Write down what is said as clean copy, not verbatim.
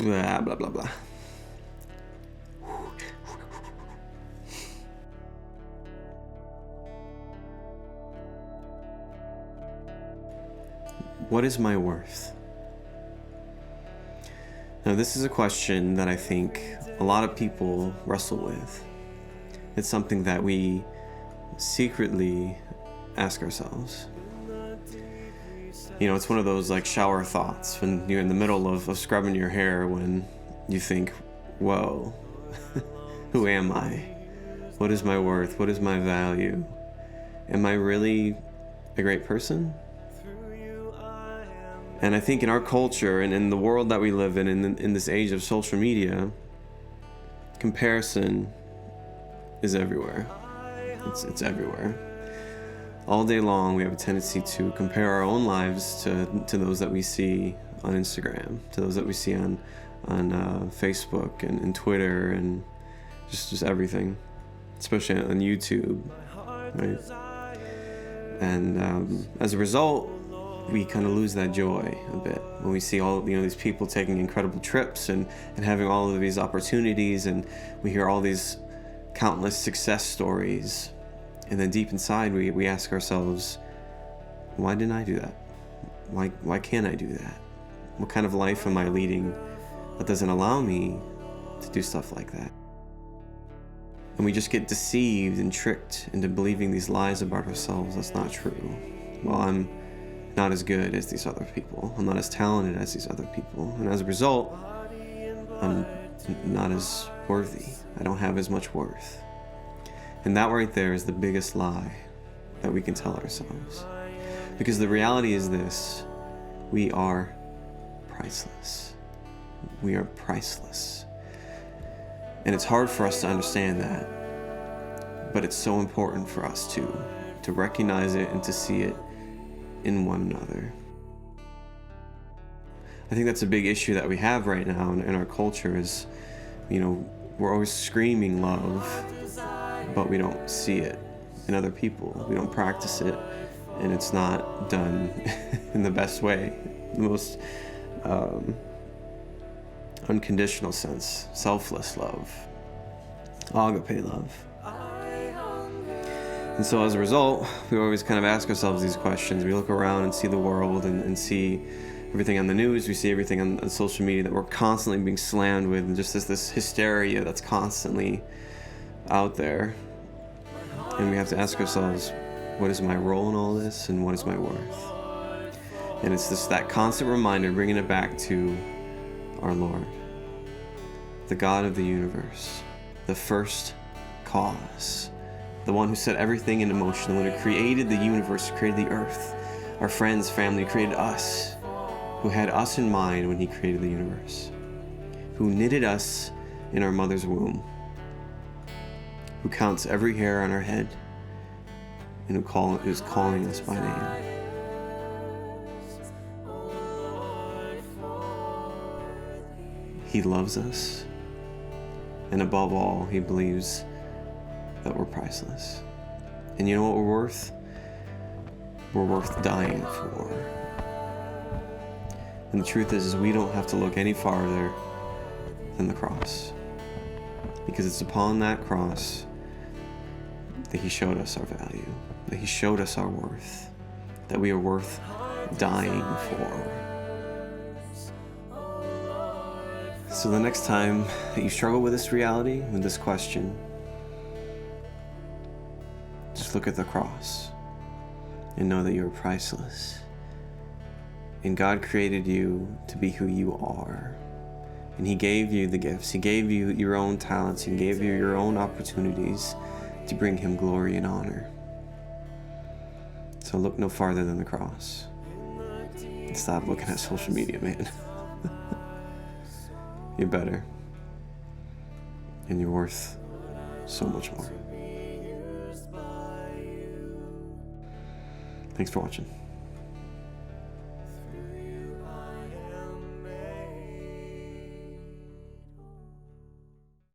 blah, blah, blah, blah. What is my worth? Now, this is a question that I think a lot of people wrestle with. It's something that we secretly ask ourselves. You know, it's one of those like shower thoughts when you're in the middle of scrubbing your hair, when you think, whoa, who am I? What is my worth? What is my value? Am I really a great person? And I think in our culture and in the world that we live in this age of social media, comparison is everywhere. It's everywhere. All day long, we have a tendency to compare our own lives to those that we see on Instagram, to those that we see on Facebook and Twitter and just everything, especially on YouTube, right? And as a result, we kind of lose that joy a bit when we see all these people taking incredible trips and having all of these opportunities, and we hear all these countless success stories, and then deep inside we ask ourselves, why didn't I do that? Why can't I do that? What kind of life am I leading that doesn't allow me to do stuff like that? And we just get deceived and tricked into believing these lies about ourselves that's not true. Well, I'm not as good as these other people. I'm not as talented as these other people. And as a result, I'm not as worthy. I don't have as much worth. And that right there is the biggest lie that we can tell ourselves. Because the reality is this: we are priceless. We are priceless. And it's hard for us to understand that, but it's so important for us to recognize it and to see it in one another. I think that's a big issue that we have right now in our culture is, we're always screaming love, but we don't see it in other people. We don't practice it, and it's not done in the best way, the most unconditional sense, selfless love, agape love. And so as a result, we always kind of ask ourselves these questions. We look around and see the world and see everything on the news. We see everything on social media that we're constantly being slammed with, and just this hysteria that's constantly out there. And we have to ask ourselves, what is my role in all this, and what is my worth? And it's that constant reminder, bringing it back to our Lord, the God of the universe, the first cause, the one who set everything into motion, the one who created the universe, created the earth, our friends, family, created us, who had us in mind when he created the universe, who knitted us in our mother's womb, who counts every hair on our head, and who is calling us by name. He loves us, and above all, he believes that we're priceless. And you know what we're worth? We're worth dying for. And the truth is we don't have to look any farther than the cross, because it's upon that cross that he showed us our value, that he showed us our worth, that we are worth dying for. So the next time that you struggle with this reality, with this question, just look at the cross and know that you are priceless. And God created you to be who you are. And he gave you the gifts. He gave you your own talents. He gave you your own opportunities to bring him glory and honor. So look no farther than the cross. And stop looking at social media, man. You're better. And you're worth so much more. Thanks for watching.